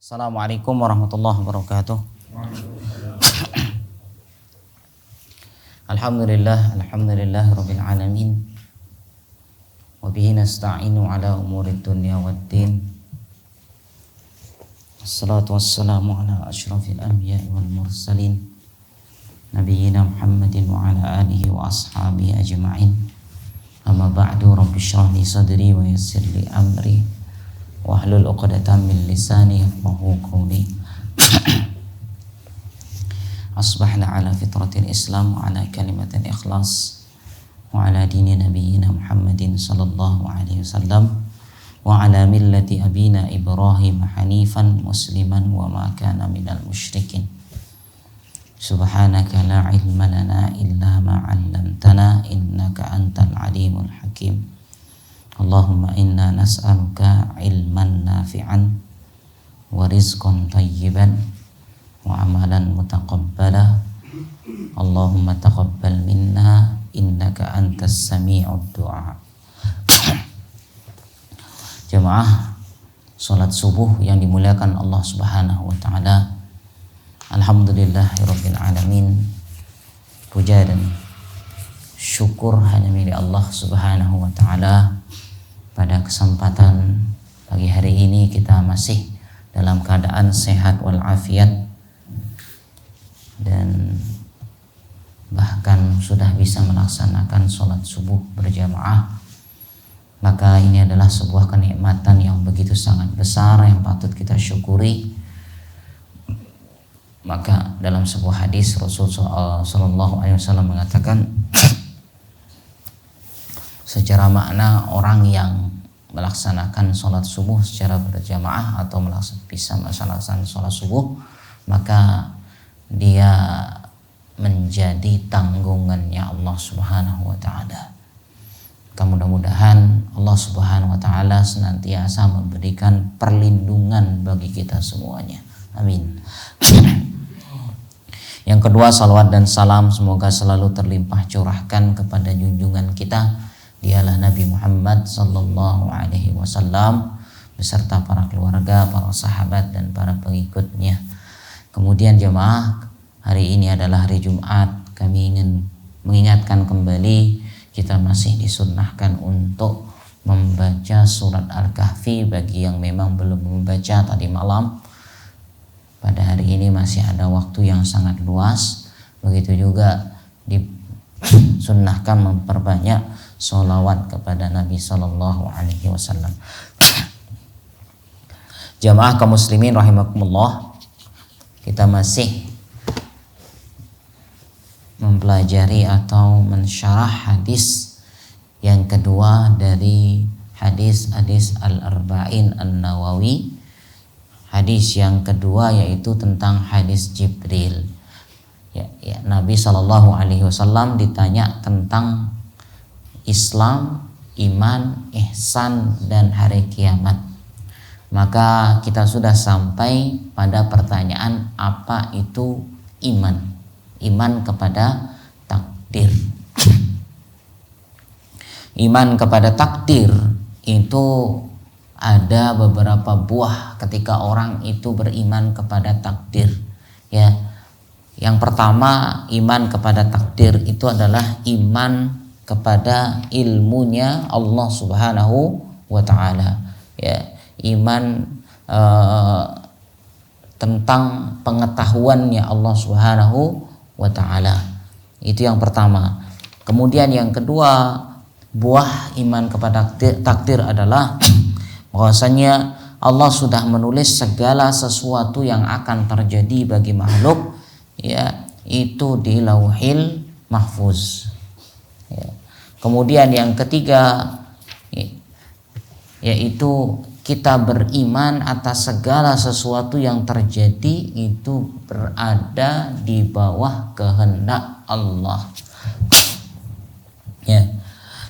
Assalamualaikum warahmatullahi wabarakatuh. Alhamdulillah rabbil alamin. Wa bihi nasta'inu ala umurid dunya waddin. Assalatu wassalamu ala asyrafil anbiya'i wal mursalin nabiyyina Muhammadin wa ala alihi wa ashabihi ajma'in. Amma ba'du, rabbi shrah li sadri wa yassir li amri wahlul 'uqdatam min lisani yafqahu qawli. Asbahna ala fitratil Islam wa ala kalimatil ikhlas wa ala dini nabiyyina Muhammadin sallallahu alaihi wasallam wa ala millati abina Ibrahim hanifan musliman wa ma kana minal musyrikin. Subhanaka la ilma lana illa ma 'allamtana innaka antal alimul hakim. Allahumma inna nas'aluka ilman nafi'an wa rizqan tayyiban wa amalan mutaqabbala. Allahumma taqabbal minna innaka antas sami'ud du'a. Jemaah salat subuh yang dimuliakan Allah Subhanahu wa taala. Alhamdulillahirabbil alamin. Puja dan syukur hanya milik Allah Subhanahu wa taala. Pada kesempatan pagi hari ini kita masih dalam keadaan sehat walafiat dan bahkan sudah bisa melaksanakan sholat subuh berjamaah. Maka ini adalah sebuah kenikmatan yang begitu sangat besar yang patut kita syukuri. Maka dalam sebuah hadis Rasulullah SAW mengatakan, secara makna orang yang melaksanakan sholat subuh secara berjamaah atau bisa melaksanakan sholat subuh, maka dia menjadi tanggungannya Allah Subhanahu wa taala. Mudah-mudahan Allah Subhanahu wa taala senantiasa memberikan perlindungan bagi kita semuanya. Amin. Yang kedua, salawat dan salam semoga selalu terlimpah curahkan kepada junjungan kita, dialah Nabi Muhammad sallallahu alaihi wasallam beserta para keluarga, para sahabat dan para pengikutnya. Kemudian jemaah, hari ini adalah hari Jumat. Kami ingin mengingatkan kembali, kita masih disunnahkan untuk membaca surat Al-Kahfi bagi yang memang belum membaca tadi malam. Pada hari ini masih ada waktu yang sangat luas. Begitu juga disunnahkan memperbanyak sholawat kepada Nabi Sallallahu Alaihi Wasallam. Jamaah kaum muslimin rahimakumullah, kita masih mempelajari atau mensyarah hadis yang kedua dari hadis Al-Arba'in An-Nawawi. Hadis yang kedua yaitu tentang hadis Jibril. Nabi Sallallahu Alaihi Wasallam ditanya tentang Islam, iman, ihsan dan hari kiamat. Maka kita sudah sampai pada pertanyaan, apa itu iman? Iman kepada takdir. Iman kepada takdir itu ada beberapa buah ketika orang itu beriman kepada takdir. Ya. Yang pertama, iman kepada takdir itu adalah iman kepada ilmunya Allah Subhanahu wa taala. Ya, iman tentang pengetahuannya Allah Subhanahu wa taala. Itu yang pertama. Kemudian yang kedua, buah iman kepada takdir adalah bahwasanya Allah sudah menulis segala sesuatu yang akan terjadi bagi makhluk, ya, itu di Lauhil Mahfuz. Ya. Kemudian yang ketiga, yaitu kita beriman atas segala sesuatu yang terjadi itu berada di bawah kehendak Allah. Ya.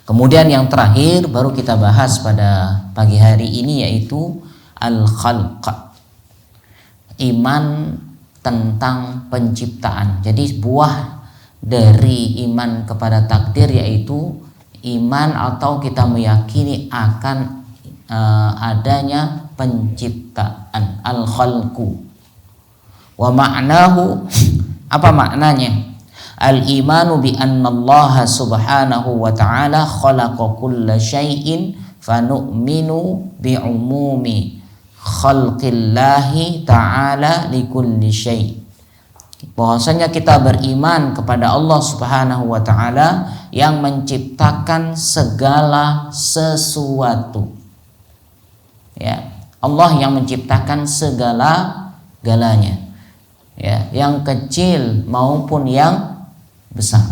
Kemudian yang terakhir baru kita bahas pada pagi hari ini yaitu al-khalq. Iman tentang penciptaan. Jadi buah dari iman kepada takdir yaitu iman atau kita meyakini akan adanya penciptaan, al-khalqu. Wa ma'nahu, apa maknanya? Al-imanu bi anna Allah subhanahu wa ta'ala khalaqa kulla syai'in fanu'minu bi umumi khalqillahi ta'ala li kulli syai'. Bahwasanya kita beriman kepada Allah subhanahu wa ta'ala yang menciptakan segala sesuatu. Ya, Allah yang menciptakan segala-galanya. Ya, yang kecil maupun yang besar.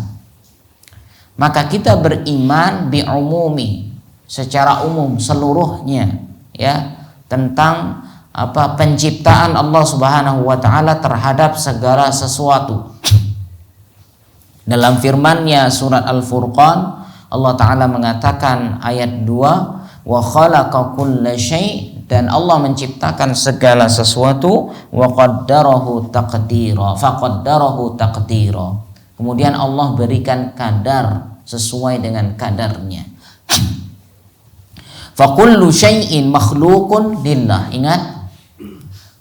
Maka kita beriman bi umumi, secara umum seluruhnya, ya, tentang penciptaan Allah Subhanahu wa taala terhadap segala sesuatu. Dalam firman-Nya surat Al-Furqan, Allah taala mengatakan ayat 2, wa khalaqa kulla syai', dan Allah menciptakan segala sesuatu, wa qaddarahu taqdira, faqaddarahu taqdira. Kemudian Allah berikan kadar sesuai dengan kadarnya. Fa kullu syai'in makhluqun lillah. Ingat,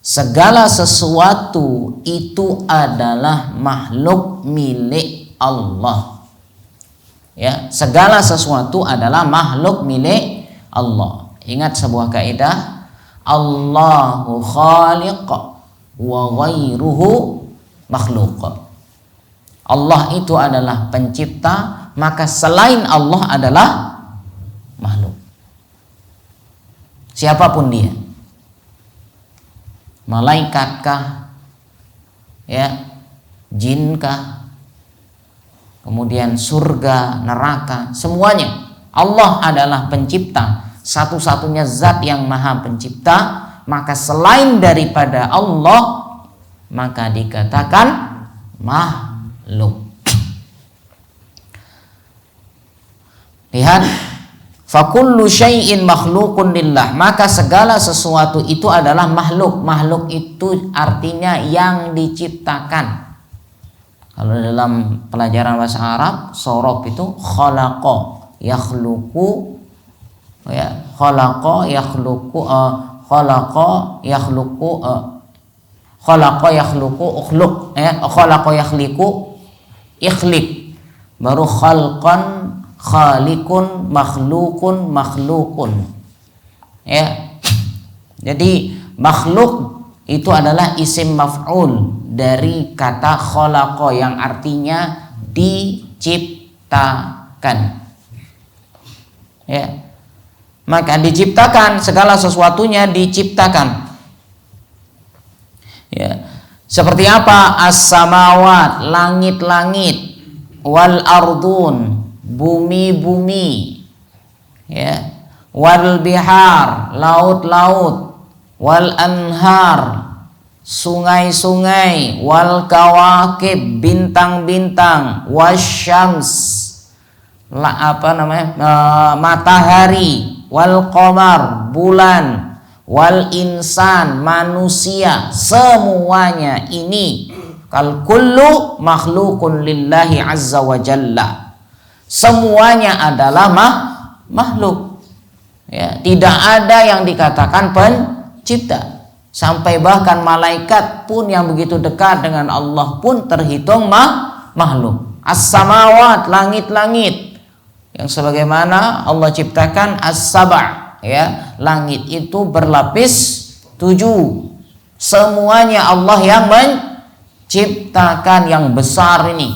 segala sesuatu itu adalah makhluk milik Allah. Ya, segala sesuatu adalah makhluk milik Allah. Ingat sebuah kaidah, Allahu khaliq wa ghairuhu makhluq. Allah itu adalah pencipta, maka selain Allah adalah makhluk. Siapapun dia, malaikatkah, ya, jinkah, kemudian surga, neraka, semuanya Allah adalah pencipta, satu-satunya zat yang maha pencipta. Maka selain daripada Allah, maka dikatakan makhluk. Lihat, fakullu syai'in makhluqun lillah, maka segala sesuatu itu adalah makhluk. Makhluk itu artinya yang diciptakan. Kalau dalam pelajaran bahasa Arab, sorob itu khalaqa yakhluqu, ya, khalaqa yakhluqu, khalaqa yakhluqu, khalaqa yakhluqu ukhluq, ya, khalaqa yakhliqu ikhliq, baru khalqan khaliqun makhluqun makhluqun. Ya. Jadi makhluk itu adalah isim maf'ul dari kata khalaqa yang artinya diciptakan. Ya. Maka diciptakan, segala sesuatunya diciptakan. Ya. Seperti apa? As-samawat, langit-langit, wal ardun, bumi-bumi, ya, wal bihar, laut-laut, wal anhar, sungai-sungai, wal kawakib, bintang-bintang, wasyams, matahari, wal qamar, bulan, wal insan, manusia, semuanya ini kal kullu makhluqun lillahi azza wa jalla. Semuanya adalah makhluk. Ya, tidak ada yang dikatakan pencipta. Sampai bahkan malaikat pun yang begitu dekat dengan Allah pun terhitung makhluk. As-samawat, langit-langit, yang sebagaimana Allah ciptakan as-saba', ya, langit itu berlapis 7. Semuanya Allah yang menciptakan, yang besar ini.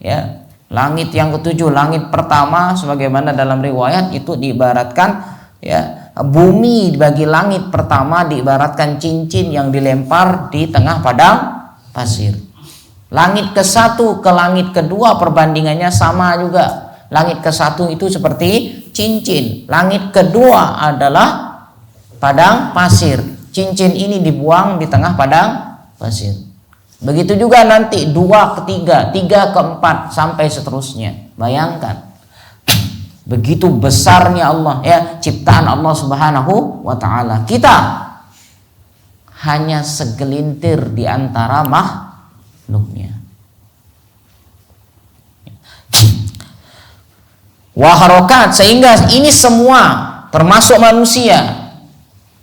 Ya. Langit yang ketujuh, langit pertama, sebagaimana dalam riwayat itu diibaratkan, ya, bumi bagi langit pertama diibaratkan cincin yang dilempar di tengah padang pasir. Langit ke-1 ke langit kedua perbandingannya sama juga. Langit ke-1 itu seperti cincin, langit kedua adalah padang pasir. Cincin ini dibuang di tengah padang pasir. Begitu juga nanti 2 ke 3, 3 ke 4 sampai seterusnya. Bayangkan begitu besarnya Allah, ya, ciptaan Allah Subhanahu wa taala. Kita hanya segelintir di antara makhluknya. Wa harokat, sehingga ini semua termasuk manusia,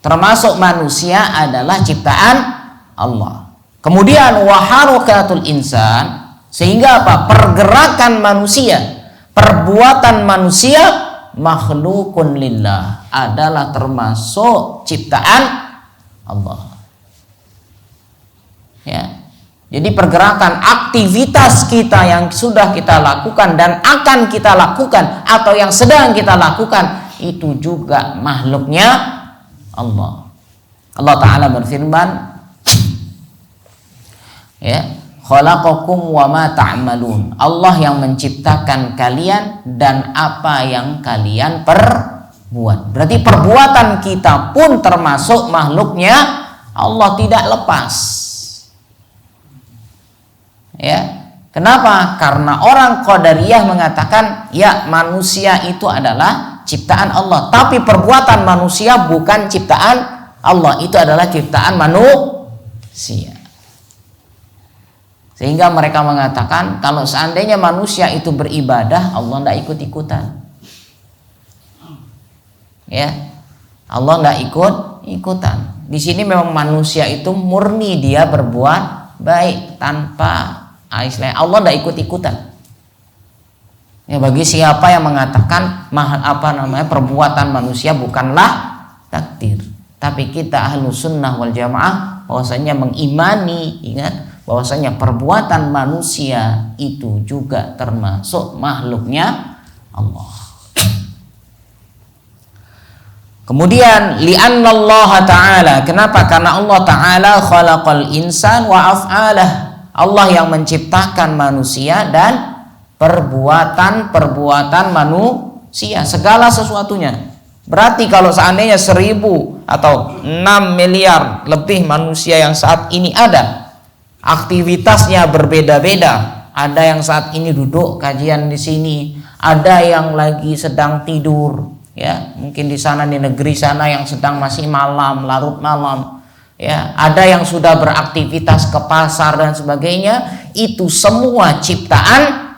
termasuk manusia adalah ciptaan Allah. Kemudian wa harakatul insan, sehingga apa? Pergerakan manusia, perbuatan manusia makhlukun lillah, adalah termasuk ciptaan Allah. Ya. Jadi pergerakan aktivitas kita yang sudah kita lakukan dan akan kita lakukan atau yang sedang kita lakukan itu juga makhluknya Allah. Allah Ta'ala berfirman, ya, khalaqakum wa ma ta'malun. Allah yang menciptakan kalian dan apa yang kalian perbuat. Berarti perbuatan kita pun termasuk makhluknya Allah, tidak lepas. Ya, kenapa? Karena orang Qadariyah mengatakan ya manusia itu adalah ciptaan Allah, tapi perbuatan manusia bukan ciptaan Allah, itu adalah ciptaan manusia. Sehingga mereka mengatakan kalau seandainya manusia itu beribadah, Allah tidak ikut-ikutan. Ya, Allah tidak ikut-ikutan. Di sini memang manusia itu murni dia berbuat baik tanpa Allah tidak ikut-ikutan. Ya, bagi siapa yang mengatakan perbuatan manusia bukanlah takdir, tapi kita Ahlus Sunnah wal Jamaah bahwasanya mengimani, ingat, bahwasanya perbuatan manusia itu juga termasuk makhluknya Allah. Kemudian li'annallaha ta'ala, kenapa? Karena Allah Ta'ala khalaqal insan wa af'alah, Allah yang menciptakan manusia dan perbuatan manusia, segala sesuatunya. Berarti kalau seandainya 1000 atau 6 miliar lebih manusia yang saat ini ada, aktivitasnya berbeda-beda. Ada yang saat ini duduk kajian di sini, ada yang lagi sedang tidur, ya, mungkin di sana di negeri sana yang sedang masih malam, larut malam. Ya, ada yang sudah beraktivitas ke pasar dan sebagainya, itu semua ciptaan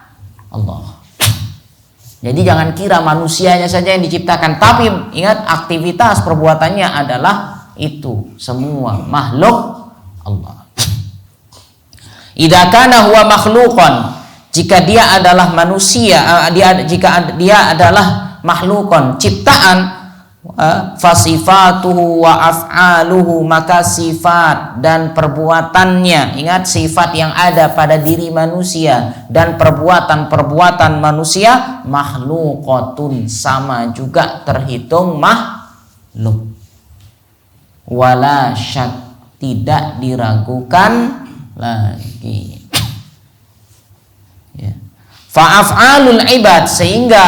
Allah. Jadi jangan kira manusianya saja yang diciptakan, tapi ingat aktivitas perbuatannya adalah itu semua makhluk Allah. Idza kana huwa makhluqan, jika dia adalah manusia, jika dia adalah makhlukon, ciptaan, fasifatuhu wa af'aluhu, maka sifat dan perbuatannya, ingat sifat yang ada pada diri manusia dan perbuatan manusia makhlukotun, sama juga terhitung makhluk. Wala syak, tidak diragukan lagi. Ya. Fa'af'alul ibad, sehingga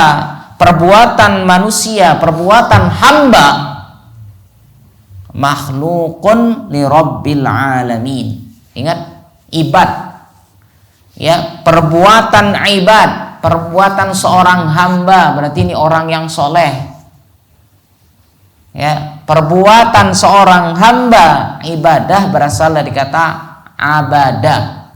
perbuatan manusia, perbuatan hamba makhlukun li rabbil alamin. Ingat, ibad, ya, perbuatan ibad, perbuatan seorang hamba, berarti ini orang yang soleh. Ya, perbuatan seorang hamba, ibadah berasal dari kata abadah,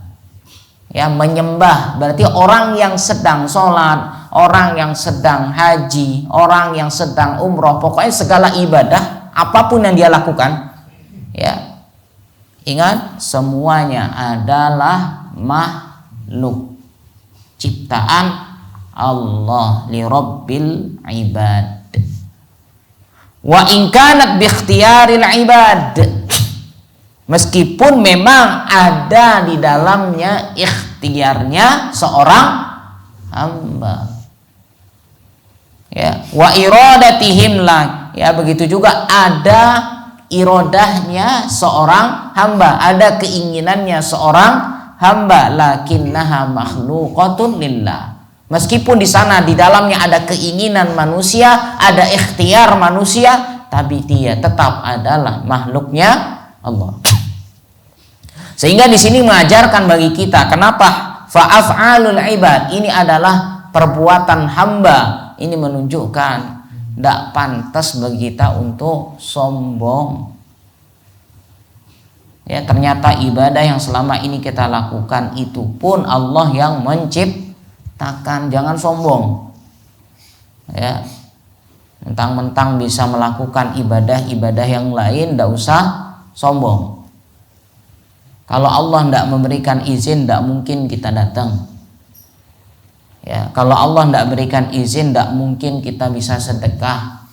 ya, menyembah. Berarti orang yang sedang sholat, orang yang sedang haji, orang yang sedang umroh, pokoknya segala ibadah apapun yang dia lakukan, ya, ingat semuanya adalah makhluk ciptaan Allah, li rabbil ibad. Wa in kanat bi ikhtiyaril ibad, meskipun memang ada di dalamnya ikhtiarnya seorang hamba, ya, wa iradatihim lah, ya, begitu juga ada irodahnya seorang hamba, ada keinginannya seorang hamba, lakinnaha makhluqatun lillah, meskipun di sana di dalamnya ada keinginan manusia, ada ikhtiar manusia, tapi dia tetap adalah makhluknya Allah. Sehingga di sini mengajarkan bagi kita kenapa fa'af'alul ibad ini adalah perbuatan hamba. Ini menunjukkan tidak pantas bagi kita untuk sombong. Ya, ternyata ibadah yang selama ini kita lakukan itu pun Allah yang menciptakan. Jangan sombong. Ya. Mentang-mentang bisa melakukan ibadah-ibadah yang lain, tidak usah sombong. Kalau Allah tidak memberikan izin, tidak mungkin kita datang. Ya, kalau Allah tidak berikan izin, tidak mungkin kita bisa sedekah.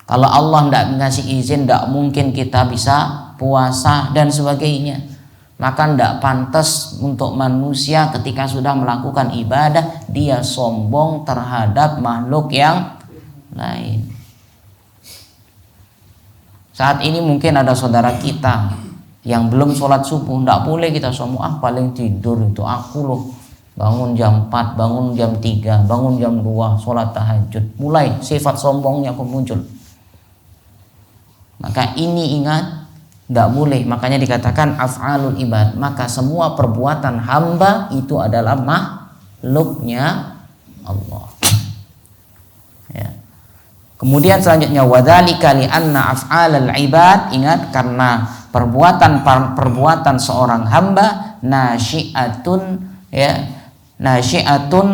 Kalau Allah tidak ngasih izin, tidak mungkin kita bisa puasa dan sebagainya. Maka tidak pantas untuk manusia ketika sudah melakukan ibadah dia sombong terhadap makhluk yang lain. Saat ini mungkin ada saudara kita yang belum sholat subuh, tidak boleh kita sombong, paling tidur itu aku loh, bangun jam 4, bangun jam 3, bangun jam 2, sholat tahajud. Mulai sifat sombongnya muncul. Maka ini ingat, tidak boleh. Makanya dikatakan af'alul ibad. Maka semua perbuatan hamba itu adalah makhluknya Allah. Ya. Kemudian selanjutnya wadzalika li anna af'alal ibad, ingat, karena perbuatan seorang hamba nasyi'atun, ya, nasyi'atun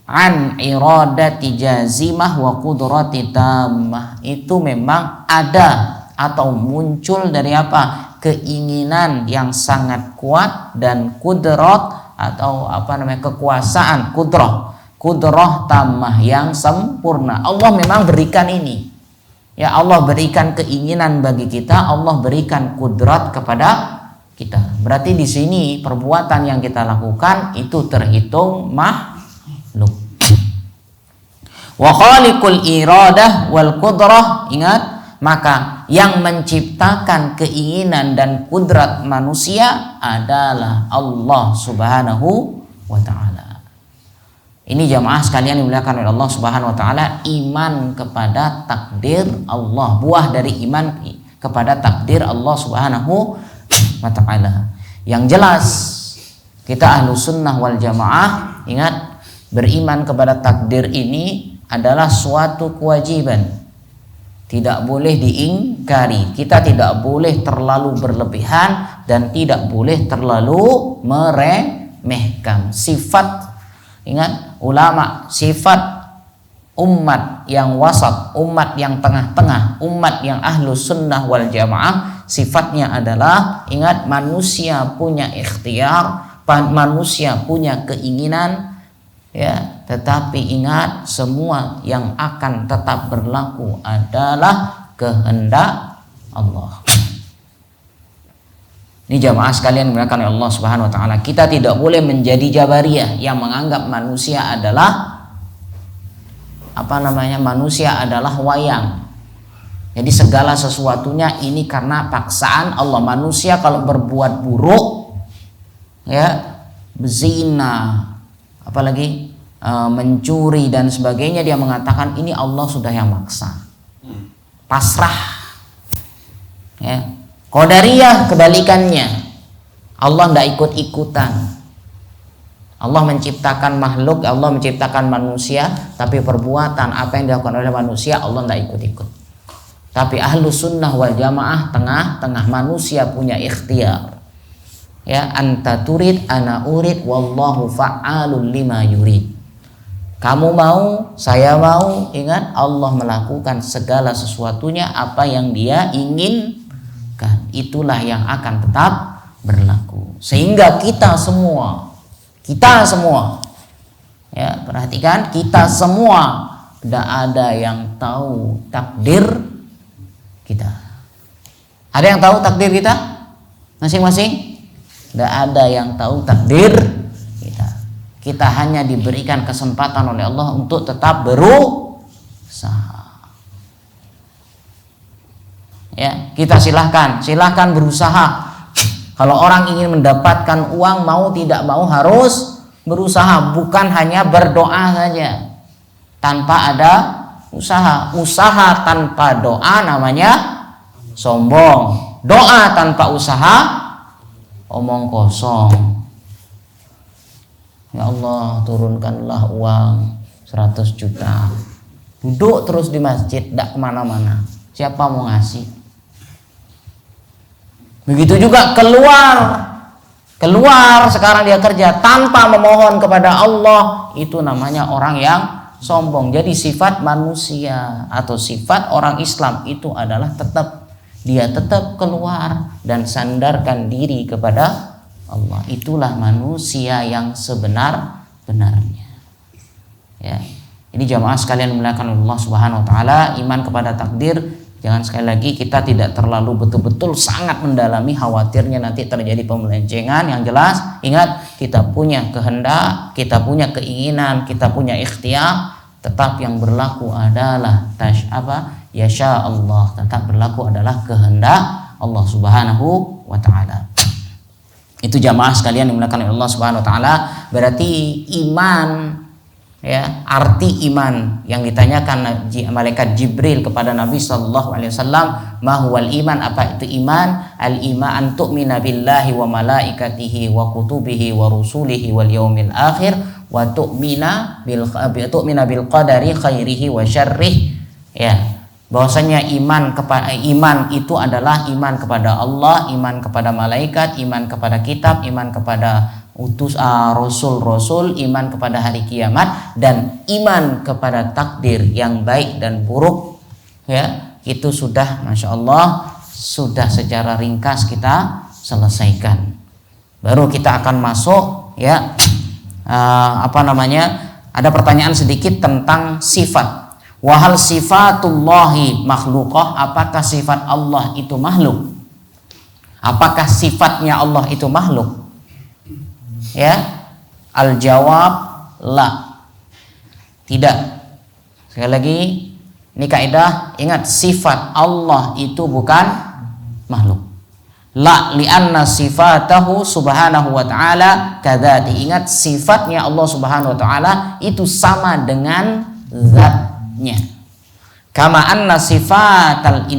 an iradati jazimah wa qudrati tammah. Itu memang ada atau muncul dari apa? Keinginan yang sangat kuat dan kudrat atau kekuasaan, kudrah tammah yang sempurna. Allah memang berikan ini. Ya, Allah berikan keinginan bagi kita, Allah berikan kudrat kepada kita. Berarti di sini perbuatan yang kita lakukan itu terhitung makhluk. Wa khaliqul iradah wal qudrah, ingat, maka yang menciptakan keinginan dan kudrat manusia adalah Allah Subhanahu wa ta'ala. Ini jamaah sekalian dimuliakan oleh Allah Subhanahu wa ta'ala, iman kepada takdir Allah, buah dari iman kepada takdir Allah Subhanahu wa ta'ala. Yang jelas kita ahlu sunnah wal jamaah, ingat, beriman kepada takdir ini adalah suatu kewajiban, tidak boleh diingkari. Kita tidak boleh terlalu berlebihan dan tidak boleh terlalu meremehkan. Sifat, ingat ulama, sifat umat yang wasat, umat yang tengah-tengah, umat yang ahlu sunnah wal jamaah, sifatnya adalah, ingat, manusia punya ikhtiar, manusia punya keinginan, ya, tetapi ingat, semua yang akan tetap berlaku adalah kehendak Allah. Ini jamaah sekalian dimuliakan oleh Allah Subhanahu wa ta'ala. Kita tidak boleh menjadi jabariyah yang menganggap manusia adalah manusia adalah wayang. Jadi segala sesuatunya ini karena paksaan Allah. Manusia kalau berbuat buruk, ya, berzina, apalagi mencuri dan sebagainya, dia mengatakan ini Allah sudah yang maksa. Pasrah. Ya. Qadariyah kebalikannya. Allah tidak ikut-ikutan. Allah menciptakan makhluk, Allah menciptakan manusia, tapi perbuatan apa yang dilakukan oleh manusia Allah tidak ikut-ikut. Tapi ahlu sunnah wal jamaah tengah-tengah, manusia punya ikhtiar. Ya, anta turid ana urid wallahu fa'alul lima yurid. Kamu mau, saya mau. Ingat, Allah melakukan segala sesuatunya apa yang Dia inginkan. Itulah yang akan tetap berlaku. Sehingga kita semua, ya, perhatikan, kita semua tidak ada yang tahu takdir kita. Ada yang tahu takdir kita? Masing-masing? Tidak ada yang tahu takdir kita. Kita hanya diberikan kesempatan oleh Allah untuk tetap berusaha. Ya, kita silahkan berusaha. Kalau orang ingin mendapatkan uang, mau tidak mau harus berusaha, bukan hanya berdoa saja tanpa ada usaha. Usaha tanpa doa namanya sombong. Doa tanpa usaha omong kosong. Ya Allah, turunkanlah uang 100 juta. Duduk terus di masjid, tidak kemana-mana. Siapa mau ngasih? Begitu juga keluar sekarang dia kerja tanpa memohon kepada Allah. Itu namanya orang yang sombong. Jadi sifat manusia atau sifat orang Islam itu adalah dia tetap keluar dan sandarkan diri kepada Allah. Itulah manusia yang sebenar-benarnya. Ya. Ini jamaah sekalian dimuliakan Allah Subhanahu wa taala, iman kepada takdir. Jangan sekali lagi kita tidak terlalu betul-betul sangat mendalami, khawatirnya nanti terjadi pemelencengan. Yang jelas ingat, kita punya kehendak, kita punya keinginan, kita punya ikhtiar, tetap yang berlaku adalah yasha Allah, tetap berlaku adalah kehendak Allah Subhanahu wa taala. Itu jamaah sekalian dimuliakan Allah Subhanahu wa taala. Berarti iman, ya, arti iman yang ditanyakan malaikat Jibril kepada Nabi sallallahu alaihi wasallam, ma huwal iman, apa itu iman? Al iman an tu'mina billahi wa malaikatihi wa kutubihi wa rusulihi wal yaumil akhir wa tu'mina bil qadari khairihi wa syarrih. Ya, bahwasanya iman itu adalah iman kepada Allah, iman kepada malaikat, iman kepada kitab, iman kepada rasul-rasul, iman kepada hari kiamat, dan iman kepada takdir yang baik dan buruk. Ya, itu sudah, masya Allah, sudah secara ringkas kita selesaikan. Baru kita akan masuk, ya, ada pertanyaan sedikit tentang sifat. Wahal sifatullahi makhluqah, apakah sifat Allah itu makhluk? Apakah sifatnya Allah itu makhluk? Ya, al-jawab la, tidak. Sekali lagi, ini kaidah, ingat, sifat Allah itu bukan makhluk. La li'anna sifatahu subhanahu wa ta'ala kadzati. Ingat, sifatnya Allah subhanahu wa ta'ala itu sama dengan zatnya. Kama anna sifatil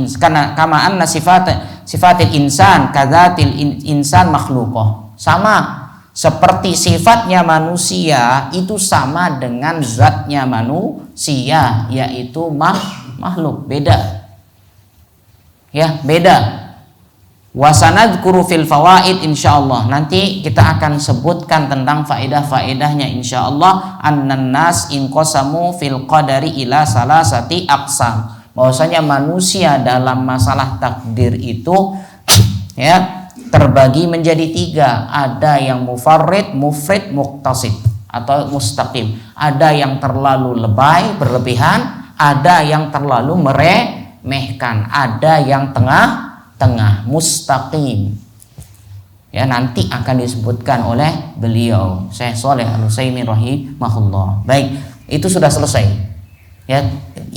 insan kadzatil insan makhluqah. Sama seperti sifatnya manusia itu sama dengan zatnya manusia, yaitu makhluk. Beda, ya, beda. Wasanadzkuru fil fawaid, insyaallah nanti kita akan sebutkan tentang faedah-faedahnya insyaallah. Annan nas inqasamu fil qadari ila salasati aqsam, bahwasanya manusia dalam masalah takdir itu, ya, terbagi menjadi 3. Ada yang mufarrid, mufrid, muqtasid atau mustaqim. Ada yang terlalu lebay, berlebihan. Ada yang terlalu meremehkan. Ada yang tengah-tengah, mustaqim. Ya, nanti akan disebutkan oleh beliau Syekh Shalih Al-Utsaimin rahimahullah. Baik, itu sudah selesai. Ya,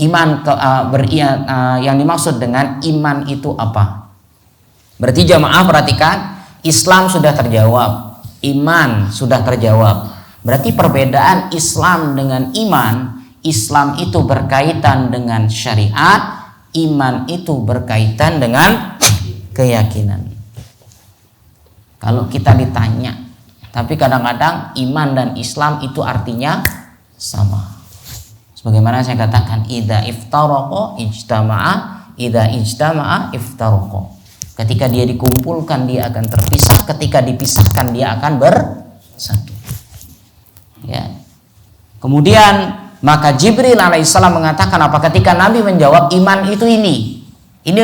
iman yang dimaksud dengan iman itu apa? Berarti jamaah perhatikan, Islam sudah terjawab, iman sudah terjawab. Berarti perbedaan Islam dengan iman, Islam itu berkaitan dengan syariat, iman itu berkaitan dengan keyakinan. Kalau kita ditanya, tapi kadang-kadang iman dan Islam itu artinya sama. Sebagaimana saya katakan, idza iftaraqa ijtama'a, idza ijtama'a iftaraqa. Ketika dia dikumpulkan dia akan terpisah, ketika dipisahkan dia akan bersatu. Ya. Kemudian maka Jibril alaihissalam mengatakan apa? Ketika Nabi menjawab iman itu ini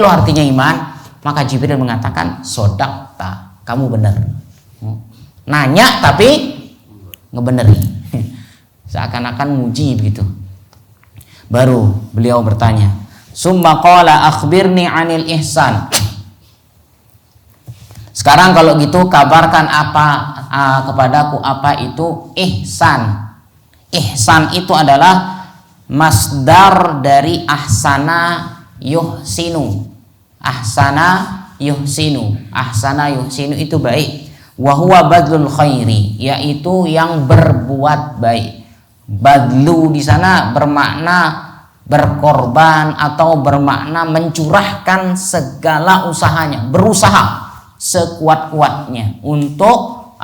loh artinya iman, maka Jibril mengatakan sodakta, kamu benar. Nanya tapi ngebenerin, seakan-akan muji begitu. Baru beliau bertanya, summa qala akhbirni anil ihsan. Sekarang kalau gitu kabarkan kepadaku apa itu ihsan. Ihsan itu adalah masdar dari ahsana yuhsinu. Ahsana yuhsinu. Ahsana yuhsinu itu baik. Wa huwa badlul khairi, yaitu yang berbuat baik. Badlu di sana bermakna berkorban atau bermakna mencurahkan segala usahanya, berusaha sekuat-kuatnya untuk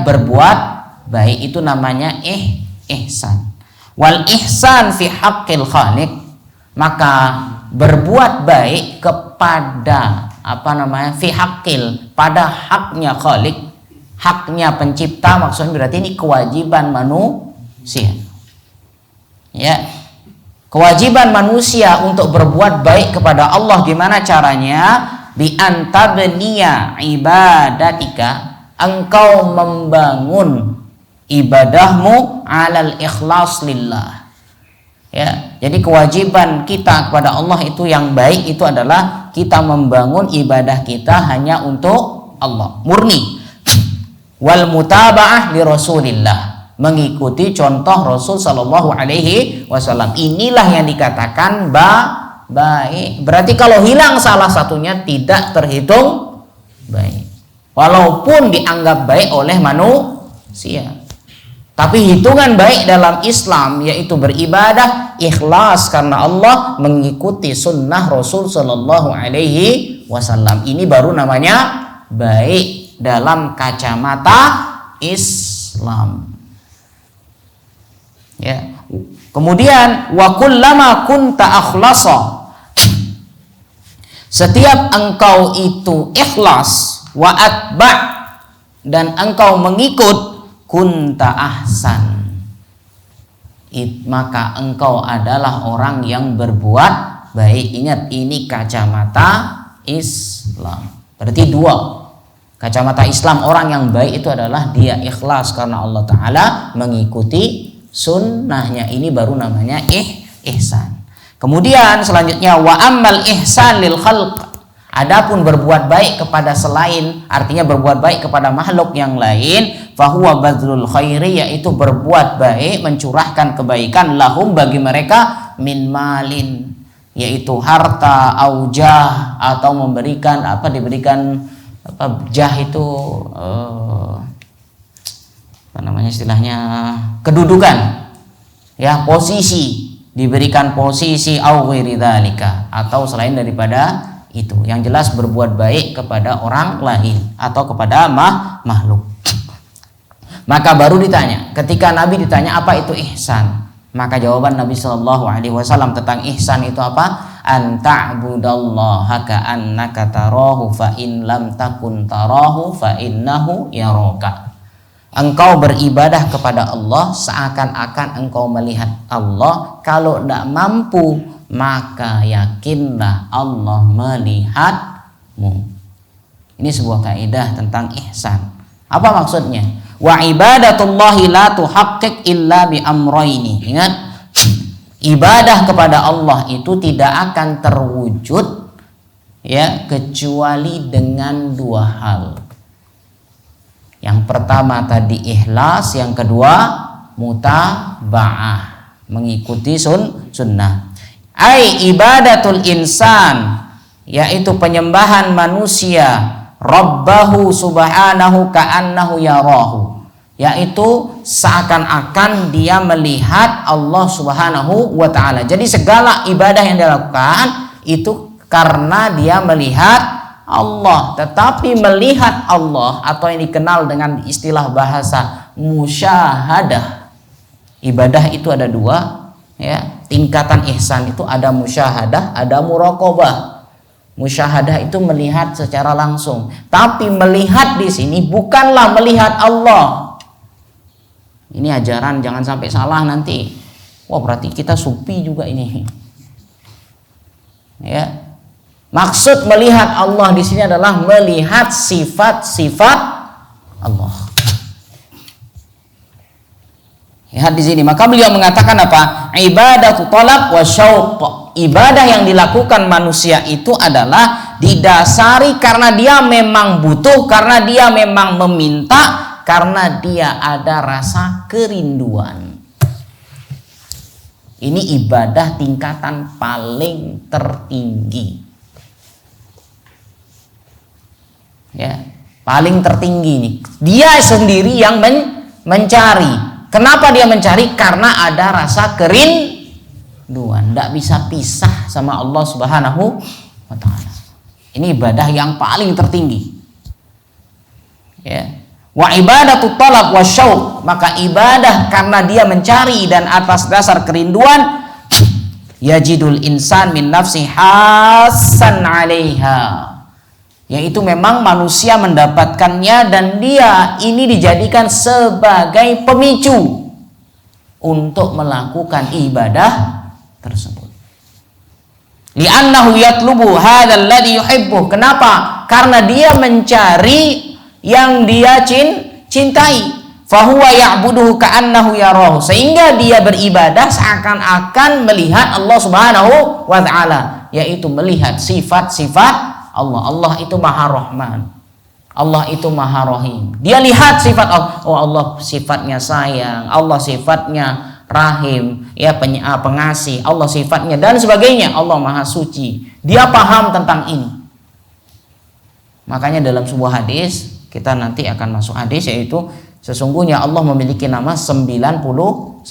berbuat baik. Itu namanya ihsan. Wal ihsan fi haqqil khaliq, maka berbuat baik kepada fi haqqil, pada haknya khaliq, haknya pencipta. Maksudnya berarti ini kewajiban manusia. Ya, kewajiban manusia untuk berbuat baik kepada Allah gimana caranya? Bi antabniya ibadatika, engkau membangun ibadahmu alal ikhlas lillah. Ya, jadi kewajiban kita kepada Allah itu yang baik itu adalah kita membangun ibadah kita hanya untuk Allah, murni. Wal mutaba'ah li Rasulillah, mengikuti contoh Rasul sallallahu alaihi wasallam. Inilah yang dikatakan baik. Berarti kalau hilang salah satunya tidak terhitung baik. Walaupun dianggap baik oleh manusia. Tapi hitungan baik dalam Islam yaitu beribadah ikhlas karena Allah, mengikuti sunnah Rasul sallallahu alaihi wasallam. Ini baru namanya baik dalam kacamata Islam. Ya. Kemudian wa kullama kunta akhlasa, setiap engkau itu ikhlas, wa atba' dan engkau mengikut, kunta ahsan, maka engkau adalah orang yang berbuat baik. Ingat, ini kacamata Islam. Berarti dua kacamata Islam. Orang yang baik itu adalah dia ikhlas karena Allah Ta'ala, mengikuti sunnahnya. Ini baru namanya ihsan. Kemudian selanjutnya wa ammal ihsan lil khalq, adapun berbuat baik kepada selain, artinya berbuat baik kepada makhluk yang lain, fahuwa badlul khairi, yaitu berbuat baik, mencurahkan kebaikan, lahum bagi mereka, min malin, yaitu harta, aujah, atau memberikan diberikan jah itu apa namanya istilahnya, kedudukan, ya, posisi, diberikan posisi, au ghairi dzalika, atau selain daripada itu. Yang jelas berbuat baik kepada orang lain atau kepada makhluk. Maka baru ditanya, ketika Nabi ditanya apa itu ihsan, maka jawaban Nabi Shallallahu Alaihi Wasallam tentang ihsan itu apa? An ta'budallaha ka'annaka tarahu fa in lam takun tarahu fa innahu yaraka. Engkau beribadah kepada Allah seakan-akan engkau melihat Allah. Kalau tidak mampu, maka yakinlah Allah melihatmu. Ini sebuah kaidah tentang ihsan. Apa maksudnya? Wa ibadatullahi la tuhaqqiq illa bi amrayni. Ingat, ibadah kepada Allah itu tidak akan terwujud, ya, kecuali dengan dua hal. Yang pertama tadi ikhlas, yang kedua mutaba'ah, mengikuti sunnah. Ai ibadatul insan, yaitu penyembahan manusia Rabbahu subhanahu ka'annahu yarahu, yaitu seakan-akan dia melihat Allah subhanahu wa ta'ala. Jadi segala ibadah yang dilakukan itu karena dia melihat Allah. Tetapi melihat Allah atau yang dikenal dengan istilah bahasa musyahadah, ibadah itu ada dua, ya. Tingkatan ihsan itu ada musyahadah, ada muraqabah. Musyahadah itu melihat secara langsung, tapi melihat di sini bukanlah melihat Allah. Ini ajaran, jangan sampai salah nanti. Wah, berarti kita sufi juga ini. Ya. Maksud melihat Allah di sini adalah melihat sifat-sifat Allah. Lihat di sini. Maka beliau mengatakan apa? Ibadatu talab wa syauq. Ibadah yang dilakukan manusia itu adalah didasari karena dia memang butuh, karena dia memang meminta, karena dia ada rasa kerinduan. Ini ibadah tingkatan paling tertinggi. Ya, paling tertinggi nih. Dia sendiri yang mencari. Kenapa dia mencari? Karena ada rasa kerinduan. Tidak bisa pisah sama Allah Subhanahu wa ta'ala. Ini ibadah yang paling tertinggi. Ya. Wa ibadatu talab wa syauq, maka ibadah karena dia mencari dan atas dasar kerinduan, yajidul insan min nafsi hasan 'alaiha, yaitu memang manusia mendapatkannya dan dia ini dijadikan sebagai pemicu. untuk melakukan ibadah tersebut. Li'annahu yatlubu hadzal ladzi yuhibbu. Kenapa? Karena dia mencari yang dia cintai. Fahuwa ya'buduhu ka'annahu yarahu. Sehingga dia beribadah seakan-akan melihat Allah Subhanahu wa taala, yaitu melihat sifat-sifat Allah. Allah itu Maha Rahman. Allah itu Maha Rahim. Dia lihat sifat Allah. Oh, Allah sifatnya sayang, Allah sifatnya Rahim, ya pengasih, Allah sifatnya dan sebagainya. Allah Maha Suci. Dia paham tentang ini. Makanya dalam sebuah hadis, kita nanti akan masuk hadis, yaitu sesungguhnya Allah memiliki nama 99.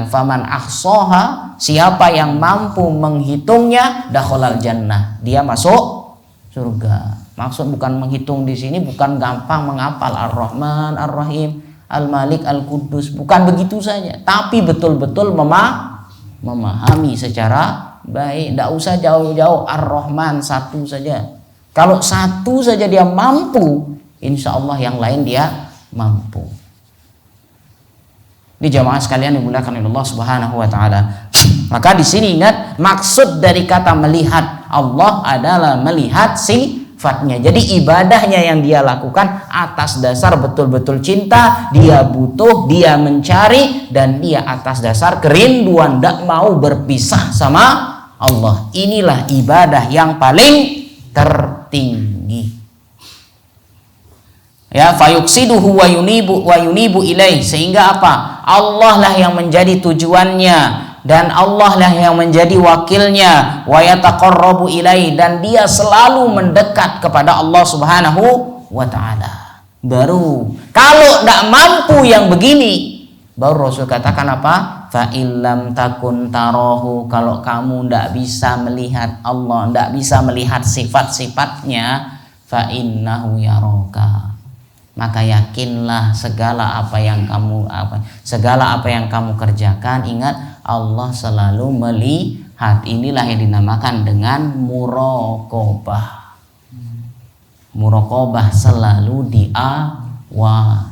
Faman ahsaha, siapa yang mampu menghitungnya, dakhalal jannah, dia masuk surga. Maksud bukan menghitung di sini bukan gampang menghafal Ar-Rahman, Ar-Rahim, Al-Malik, Al-Quddus, bukan begitu saja, tapi betul-betul memahami secara baik. Tidak usah jauh-jauh, Ar-Rahman satu saja. Kalau satu saja dia mampu, insya Allah yang lain dia mampu. Di jamaah sekalian dimuliakan oleh Allah Subhanahu wa taala. Maka di sini ingat, maksud dari kata melihat Allah adalah melihat sifatnya. Jadi ibadahnya yang dia lakukan atas dasar betul-betul cinta, dia butuh, dia mencari, dan dia atas dasar kerinduan, tidak mau berpisah sama Allah. Inilah ibadah yang paling tertinggi. Ya, fayuksiduhu wa yunibu ilaih, sehingga apa? Allah lah yang menjadi tujuannya dan Allah lah yang menjadi wakilnya, wa yataqarrabu ilaih, dan dia selalu mendekat kepada Allah Subhanahu wa taala. Baru kalau tidak mampu yang begini, baru Rasul katakan apa? Fa illam takun tarahu, kalau kamu tidak bisa melihat Allah, tidak bisa melihat sifat-sifatnya, fa innahu yaraka, maka yakinlah segala apa yang kamu kerjakan, ingat Allah selalu melihat. Inilah yang dinamakan dengan muraqabah. Muraqabah selalu diawasi.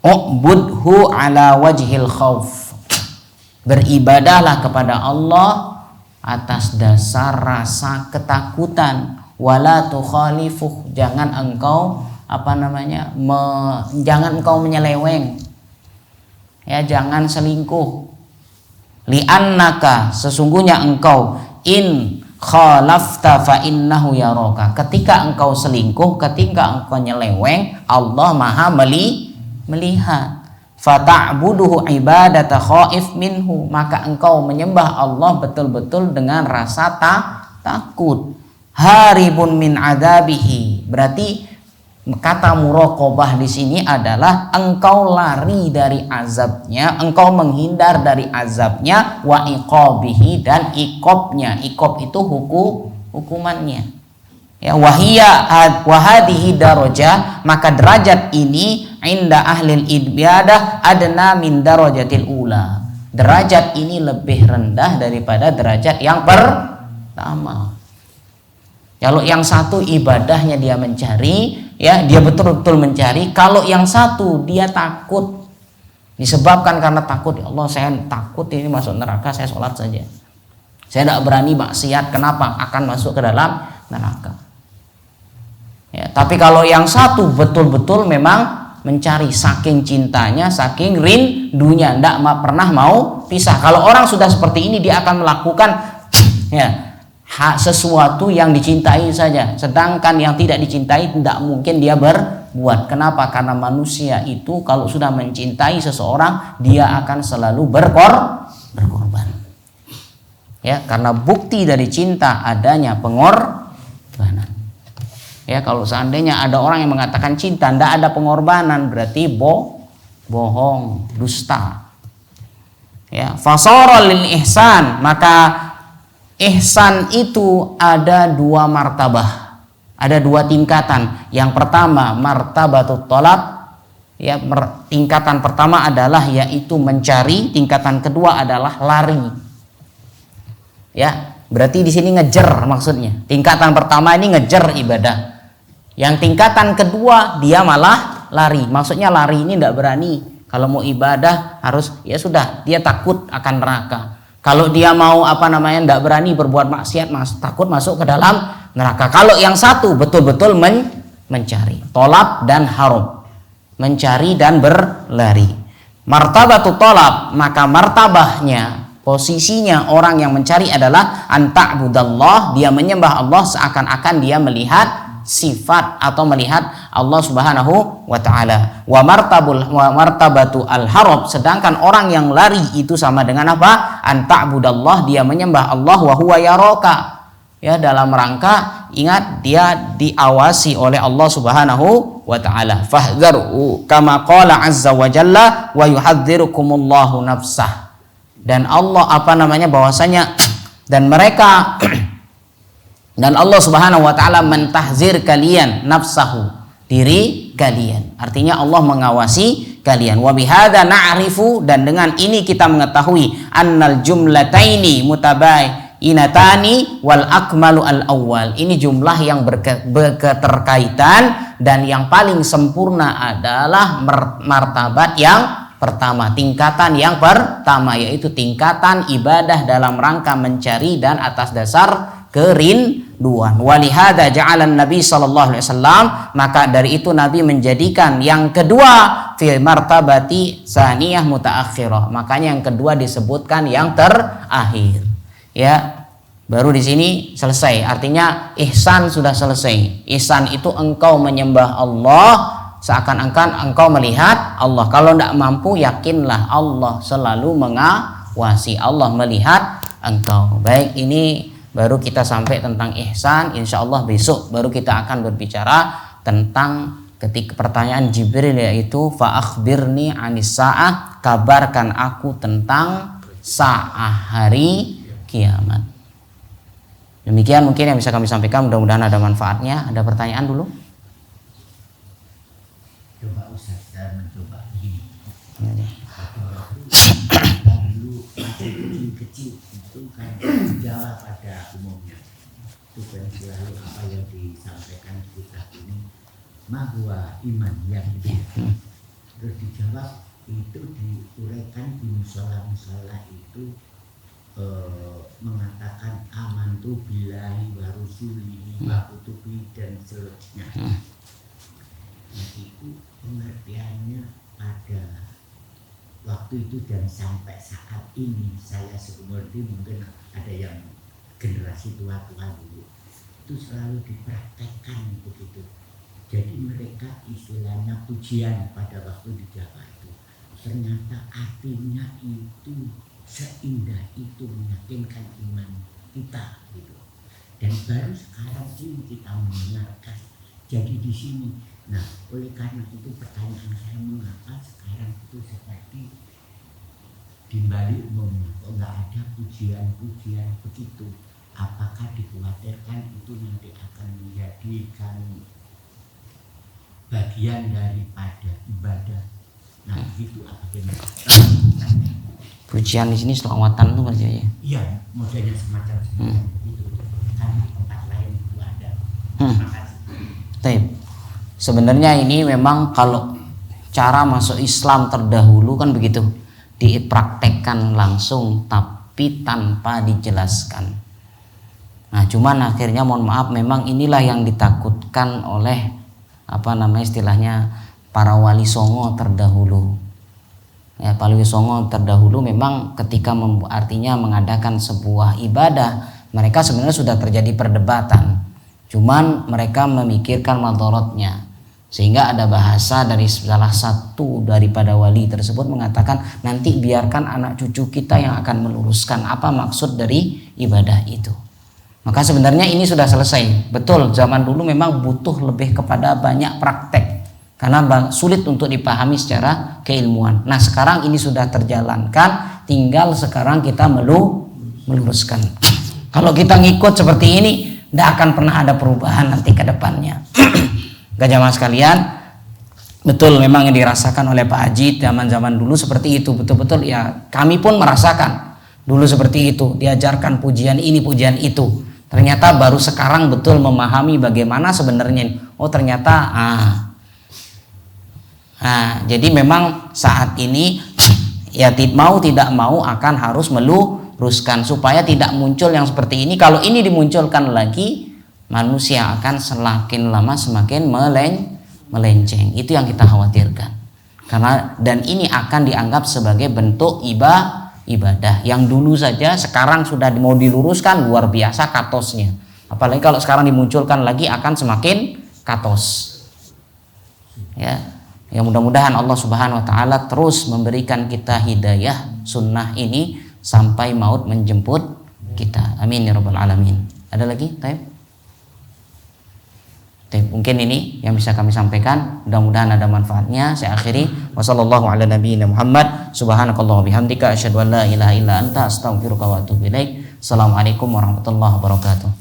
Ubudhu ala wajhil khauf, beribadahlah kepada Allah atas dasar rasa ketakutan. Wala tukhalifuh, jangan engkau jangan engkau menyeleweng, ya, jangan selingkuh. Li'annaka, sesungguhnya engkau, in khalafta fa innahu yaraka, ketika engkau selingkuh, ketika engkau nyeleweng, Allah Maha melihat. Fata'buduhu ibadata khaif minhu, maka engkau menyembah Allah betul-betul dengan rasa takut. Haribun min adabihi, berarti kata muraqabah di sini adalah engkau lari dari azabnya, engkau menghindar dari azabnya, wa iqabihi, dan iqabnya. Iqab itu hukumannya. Ya, wahadihi darajah, maka derajat ini inda ahlil ibadah adna min darajatil ula. Derajat ini lebih rendah daripada derajat yang pertama. Kalau yang satu ibadahnya dia mencari, ya, dia betul-betul mencari. Kalau yang satu dia takut, disebabkan karena takut, ya Allah saya takut ini masuk neraka, saya sholat saja, saya tidak berani maksiat. Kenapa? Akan masuk ke dalam neraka. Ya, tapi kalau yang satu betul-betul memang mencari, saking cintanya, saking rindunya, tidak pernah mau pisah. Kalau orang sudah seperti ini, dia akan melakukan ya sesuatu yang dicintai saja, sedangkan yang tidak dicintai tidak mungkin dia berbuat. Kenapa? Karena manusia itu kalau sudah mencintai seseorang, dia akan selalu berkorban. Ya, karena bukti dari cinta adanya pengorbanan. Ya, kalau seandainya ada orang yang mengatakan cinta tidak ada pengorbanan, berarti bohong, dusta. Ya, fasara lil ihsan, maka ihsan itu ada dua martabah, ada dua tingkatan. Yang pertama martabatut thalab, ya, tingkatan pertama adalah yaitu mencari, tingkatan kedua adalah lari. Ya, berarti di sini ngejar maksudnya. Tingkatan pertama ini ngejar ibadah. Yang tingkatan kedua dia malah lari. Maksudnya lari ini tidak berani. Kalau mau ibadah harus ya sudah, dia takut akan neraka. Kalau dia mau tidak berani berbuat maksiat, takut masuk ke dalam neraka. Kalau yang satu betul-betul mencari, tolab dan harub, mencari dan berlari. Martabatu tolab, maka martabahnya, posisinya orang yang mencari adalah anta'budallah, dia menyembah Allah seakan-akan dia melihat sifat atau melihat Allah Subhanahu wa taala. Wa martabatu al-harab, sedangkan orang yang lari itu sama dengan apa? Anta'budallah, dia menyembah Allah wa huwa yaraka. Ya, dalam rangka ingat dia diawasi oleh Allah Subhanahu wa taala. Fahdharu kama qala azza wa jalla wa yuhadzirukumullahu nafsah. Dan Allah bahwasanya dan mereka dan Allah Subhanahu wa taala mentahzir kalian nafsahu, diri kalian. Artinya Allah mengawasi kalian. Wa bihadza na'rifu, dan dengan ini kita mengetahui annal jumlataini mutabainatani wal akmalu al awwal. Ini jumlah yang berketerkaitan dan yang paling sempurna adalah martabat yang pertama, tingkatan yang pertama, yaitu tingkatan ibadah dalam rangka mencari dan atas dasar kerinduan. Walihada ja'alan Nabi sallallahu alaihi wasallam, maka dari itu Nabi menjadikan yang kedua fi martabati saniyah mutaakhirah. Makanya yang kedua disebutkan yang terakhir. Ya, baru di sini selesai. Artinya ihsan sudah selesai. Ihsan itu engkau menyembah Allah seakan-akan engkau melihat Allah. Kalau tidak mampu, yakinlah Allah selalu mengawasi, Allah melihat engkau. Baik, ini baru kita sampai tentang ihsan. Insya Allah besok baru kita akan berbicara tentang ketika pertanyaan Jibril, yaitu fa akhbirni anis sa'ah, kabarkan aku tentang sa'ah, hari kiamat. Demikian mungkin yang bisa kami sampaikan, mudah-mudahan ada manfaatnya. Ada pertanyaan dulu? Coba Ustaz, saya mencoba begini. Dulu masih kecil itu kan Jawa pada umumnya itu kan selalu apa yang disampaikan kita ini mahwa iman yang terus dijawab itu diuraikan di musola itu mengatakan amantu billahi wa rusulihi wa kutubi dan seterusnya. Nah, itu pengertiannya pada waktu itu dan sampai saat ini. Saya seumur mungkin ada yang generasi tua-tua dulu itu selalu dipraktekkan begitu. Jadi mereka istilahnya pujian pada waktu di Jawa itu ternyata artinya itu seindah itu meyakinkan iman kita gitu. Dan baru sekarang ini kita mendengarkan. Jadi di sini, nah oleh karena itu pertanyaan saya, mengapa sekarang itu seperti di balik umumnya kok nggak ada pujian-pujian begitu? Apakah dikhawatirkan itu nanti akan menjadikan bagian daripada ibadah? Nah begitu apa gimana? Pujian di sini selawatan tuh maksudnya. Iya, modelnya semacam itu. Kan di tempat lain itu ada. Terima kasih. Sebenarnya ini memang kalau cara masuk Islam terdahulu kan begitu, dipraktekkan langsung tapi tanpa dijelaskan. Nah, cuman akhirnya mohon maaf memang inilah yang ditakutkan oleh istilahnya para wali songo terdahulu. Ya, para wali songo terdahulu memang ketika artinya mengadakan sebuah ibadah, mereka sebenarnya sudah terjadi perdebatan. Cuman mereka memikirkan madharatnya, sehingga ada bahasa dari salah satu daripada wali tersebut mengatakan, nanti biarkan anak cucu kita yang akan meluruskan apa maksud dari ibadah itu. Maka sebenarnya ini sudah selesai. Betul, zaman dulu memang butuh lebih kepada banyak praktek karena sulit untuk dipahami secara keilmuan. Nah sekarang ini sudah terjalankan, tinggal sekarang kita meluruskan. Kalau kita ngikut seperti ini, tidak akan pernah ada perubahan nanti ke depannya. Jamaah sekalian, betul memang yang dirasakan oleh Pak Haji zaman-zaman dulu seperti itu, betul-betul ya kami pun merasakan dulu seperti itu, diajarkan pujian ini pujian itu. Ternyata baru sekarang betul memahami bagaimana sebenarnya. Oh ternyata Nah, jadi memang saat ini ya mau tidak mau akan harus meluruskan supaya tidak muncul yang seperti ini. Kalau ini dimunculkan lagi, manusia akan semakin lama semakin melenceng. Itu yang kita khawatirkan. Karena dan ini akan dianggap sebagai bentuk ibadah yang dulu saja sekarang sudah mau diluruskan, luar biasa katosnya. Apalagi kalau sekarang dimunculkan lagi akan semakin katos. Ya. Ya mudah-mudahan Allah Subhanahu wa taala terus memberikan kita hidayah sunnah ini sampai maut menjemput kita. Amin ya rabbal alamin. Ada lagi? Taib? Mungkin ini yang bisa kami sampaikan. Mudah-mudahan ada manfaatnya. Saya akhiri. Wassallallahu ala nabiyyina Muhammad. Subhanakallah bihamdika asyhadu an la ilaha illa anta astaghfiruka wa atubu ilaik. Assalamualaikum warahmatullahi wabarakatuh.